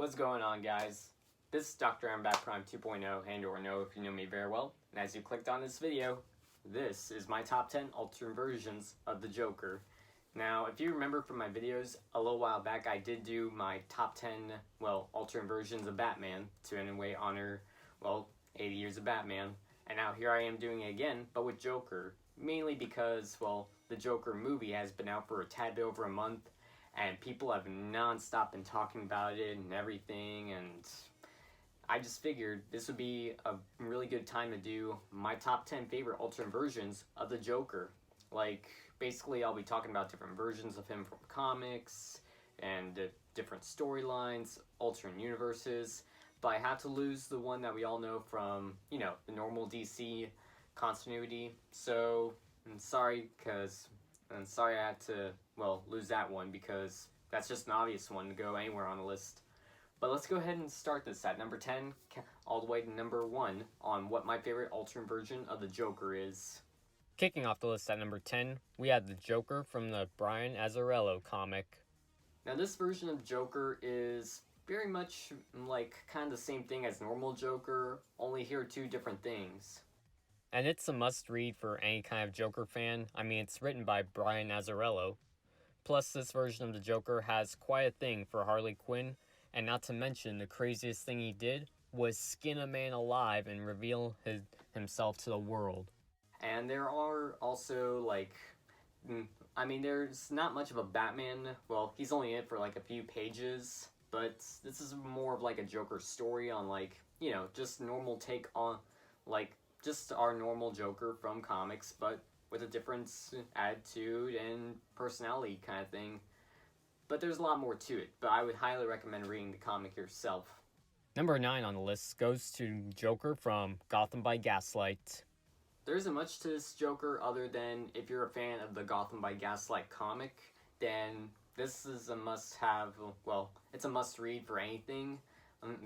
What's going on, guys? This is Dr. Back Prime 2.0, and or know if you know me very well. And as you clicked on this video, this is my top 10 alternate versions of the Joker. Now, if you remember from my videos, a little while back I did do my top 10, alternate versions of Batman to in a way honor, 80 years of Batman. And now here I am doing it again, but with Joker. Mainly because, the Joker movie has been out for a tad bit over a month, and people have non-stop been talking about it and everything, and I just figured this would be a really good time to do my top 10 favorite alternate versions of the Joker. Like, basically I'll be talking about different versions of him from comics, and different storylines, alternate universes, but I had to lose the one that we all know from, the normal DC continuity, so I'm sorry I had to, lose that one because that's just an obvious one to go anywhere on the list. But let's go ahead and start this at number 10 all the way to number 1 on what my favorite alternate version of the Joker is. Kicking off the list at number 10, we have the Joker from the Brian Azzarello comic. Now this version of Joker is very much like kind of the same thing as normal Joker, only here are two different things. And it's a must-read for any kind of Joker fan. I mean, it's written by Brian Azzarello. Plus, this version of the Joker has quite a thing for Harley Quinn, and not to mention, the craziest thing he did was skin a man alive and reveal himself to the world. And there are also, there's not much of a Batman, he's only in it for a few pages, but this is more of a Joker story on just normal take on, just our normal Joker from comics, but with a different attitude and personality kind of thing. But there's a lot more to it, but I would highly recommend reading the comic yourself. Number 9 on the list goes to Joker from Gotham by Gaslight. There isn't much to this Joker other than if you're a fan of the Gotham by Gaslight comic, then this is a must-have, it's a must-read for anything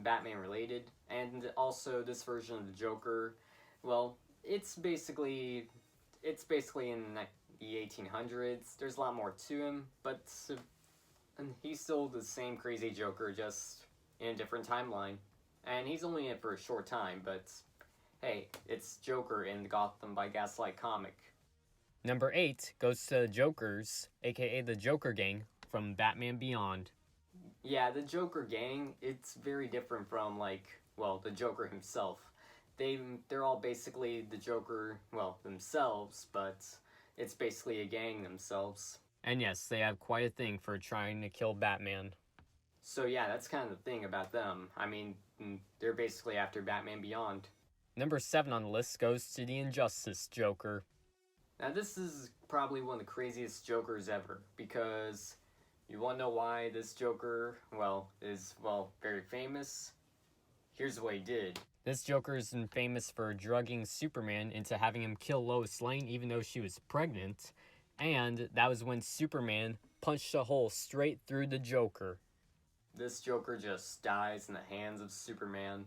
Batman related. And also this version of the Joker, it's basically in the 1800s. There's a lot more to him, but he's still the same crazy Joker, just in a different timeline. And he's only in it for a short time, but hey, it's Joker in the Gotham by Gaslight comic. Number 8 goes to the Jokers, aka the Joker Gang, from Batman Beyond. Yeah, the Joker Gang, it's very different from, the Joker himself. They're all basically the Joker, themselves, but it's basically a gang themselves. And yes, they have quite a thing for trying to kill Batman. So yeah, that's kind of the thing about them. I mean, they're basically after Batman Beyond. Number 7 on the list goes to the Injustice Joker. Now this is probably one of the craziest Jokers ever, because you want to know why this Joker, is very famous? Here's what he did. This Joker is famous for drugging Superman into having him kill Lois Lane even though she was pregnant, and that was when Superman punched a hole straight through the Joker. This Joker just dies in the hands of Superman.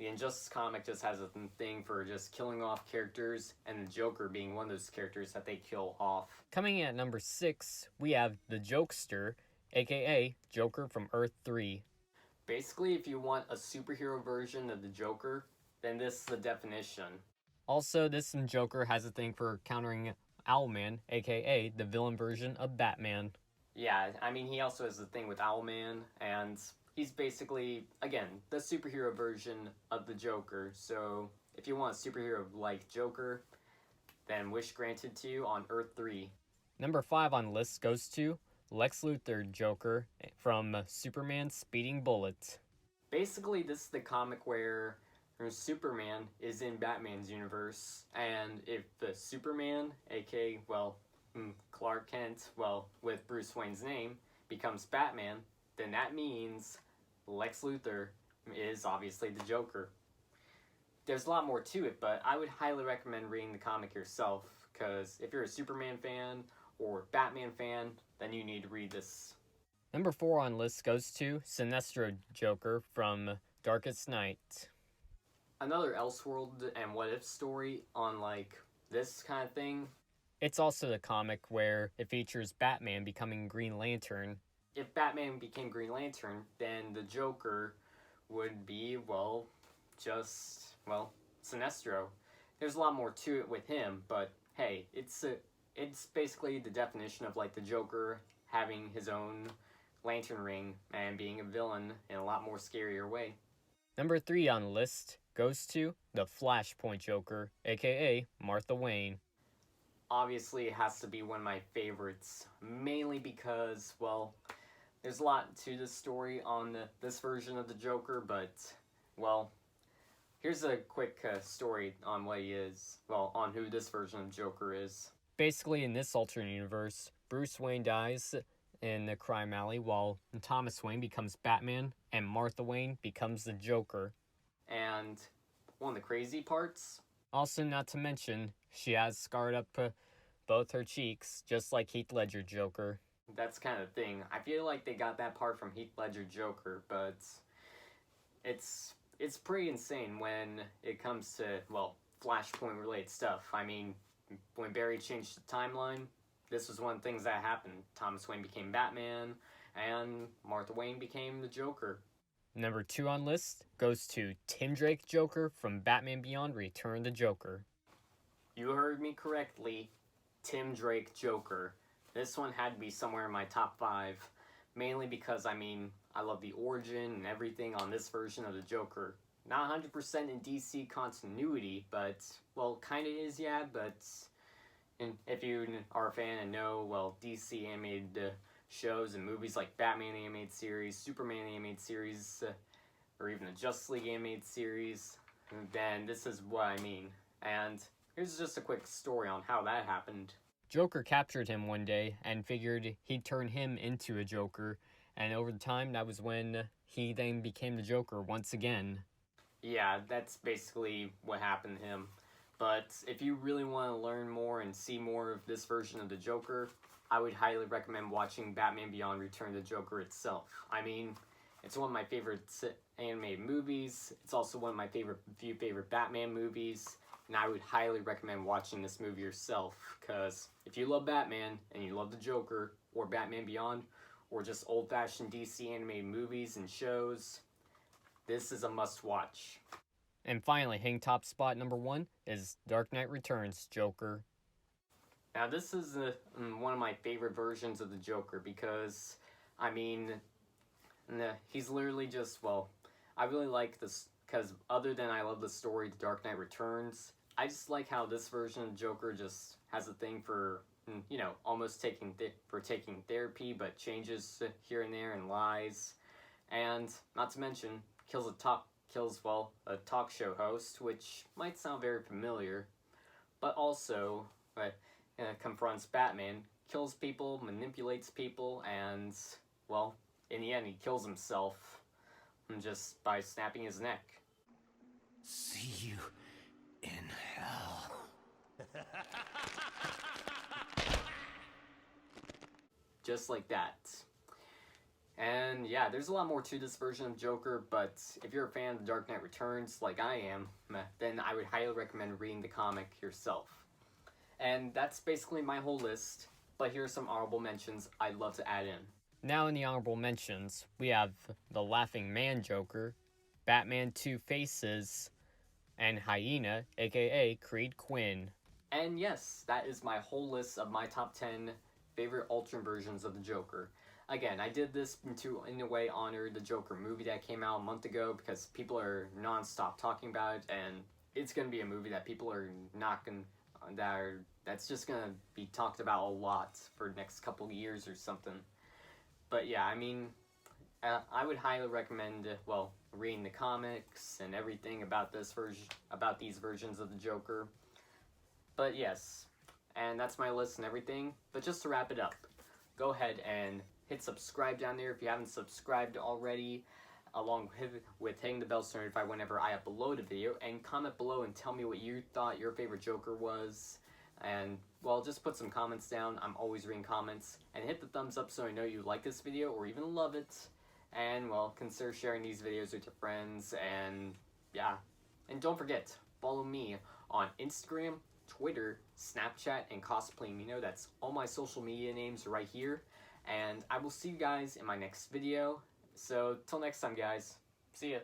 The Injustice comic just has a thing for just killing off characters, and the Joker being one of those characters that they kill off. Coming in at number 6, we have the Jokester, aka Joker from Earth 3. Basically, if you want a superhero version of the Joker, then this is the definition. Also, this Joker has a thing for countering Owlman, aka the villain version of Batman. Yeah, I mean, he also has a thing with Owlman, and he's basically, again, the superhero version of the Joker. So, if you want a superhero like Joker, then wish granted to you on Earth 3. Number 5 on the list goes to Lex Luthor Joker from Superman Speeding Bullet. Basically, this is the comic where Superman is in Batman's universe, and if the Superman, aka, Clark Kent, with Bruce Wayne's name, becomes Batman, then that means Lex Luthor is obviously the Joker. There's a lot more to it, but I would highly recommend reading the comic yourself, because if you're a Superman fan or Batman fan, then you need to read this. Number 4 on the list goes to Sinestro Joker from Darkest Night. Another Elseworld and What If story on this kind of thing. It's also the comic where it features Batman becoming Green Lantern if Batman became Green Lantern, then the Joker would be, well, just, well, Sinestro. There's a lot more to it with him, but hey, it's basically the definition of like the Joker having his own lantern ring and being a villain in a lot more scarier way. Number 3 on the list goes to the Flashpoint Joker, aka Martha Wayne. Obviously, it has to be one of my favorites, mainly because, well, there's a lot to this story on this version of the Joker, but, well, here's a quick story on what he is, well, on who this version of Joker is. Basically, in this alternate universe, Bruce Wayne dies in the crime alley while Thomas Wayne becomes Batman and Martha Wayne becomes the Joker. And one of the crazy parts, also not to mention, she has scarred up both her cheeks, just like Heath Ledger Joker. That's kind of the thing. I feel like they got that part from Heath Ledger Joker, but it's pretty insane when it comes to, well, Flashpoint related stuff. I mean, when Barry changed the timeline, this was one of the things that happened. Thomas Wayne became Batman, and Martha Wayne became the Joker. Number 2 on list goes to Tim Drake Joker from Batman Beyond Return of the Joker. You heard me correctly, Tim Drake Joker. This one had to be somewhere in my top 5, mainly because, I mean, I love the origin and everything on this version of the Joker. Not 100% in DC continuity, but, well, kind of is, yeah, but if you are a fan and know, well, DC animated shows and movies like Batman animated series, Superman animated series, or even the Justice League animated series, then this is what I mean. And here's just a quick story on how that happened. Joker captured him one day and figured he'd turn him into a Joker, and over the time, that was when he then became the Joker once again. Yeah, that's basically what happened to him. But if you really want to learn more and see more of this version of the Joker, I would highly recommend watching Batman Beyond Return of the Joker itself. I mean, it's one of my favorite animated movies. It's also one of my few favorite Batman movies. And I would highly recommend watching this movie yourself. Because if you love Batman and you love the Joker, or Batman Beyond, or just old-fashioned DC animated movies and shows, this is a must-watch. And finally, hitting top spot number 1 is Dark Knight Returns Joker. Now this is one of my favorite versions of the Joker because, I mean, he's literally just, well, I really like this because other than I love the story, The Dark Knight Returns, I just like how this version of Joker just has a thing for, you know, almost taking therapy, but changes here and there and lies, and not to mention kills a talk show host, which might sound very familiar, but also confronts Batman, kills people, manipulates people, and, well, in the end he kills himself just by snapping his neck. See you in hell. Just like that. And yeah, there's a lot more to this version of Joker, but if you're a fan of The Dark Knight Returns, like I am, then I would highly recommend reading the comic yourself. And that's basically my whole list, but here are some honorable mentions I'd love to add in. Now in the honorable mentions, we have the Laughing Man Joker, Batman Two Faces, and Hyena, aka Creed Quinn. And yes, that is my whole list of my top 10 favorite alternate versions of the Joker. Again, I did this in a way honor the Joker movie that came out a month ago because people are non-stop talking about it, and it's going to be a movie that people are that's just going to be talked about a lot for the next couple of years or something. But yeah, I mean, I would highly recommend, well, reading the comics and everything about these versions of the Joker. But yes, and that's my list and everything. But just to wrap it up, go ahead and hit subscribe down there if you haven't subscribed already, along with hitting the bell to notify whenever I upload a video, and comment below and tell me what you thought your favorite Joker was. And, well, just put some comments down. I'm always reading comments. And hit the thumbs up so I know you like this video or even love it. And, well, consider sharing these videos with your friends. And, yeah. And don't forget, follow me on Instagram, Twitter, Snapchat, and Cosplay Mino. That's all my social media names right here. And I will see you guys in my next video. So, till next time, guys. See ya.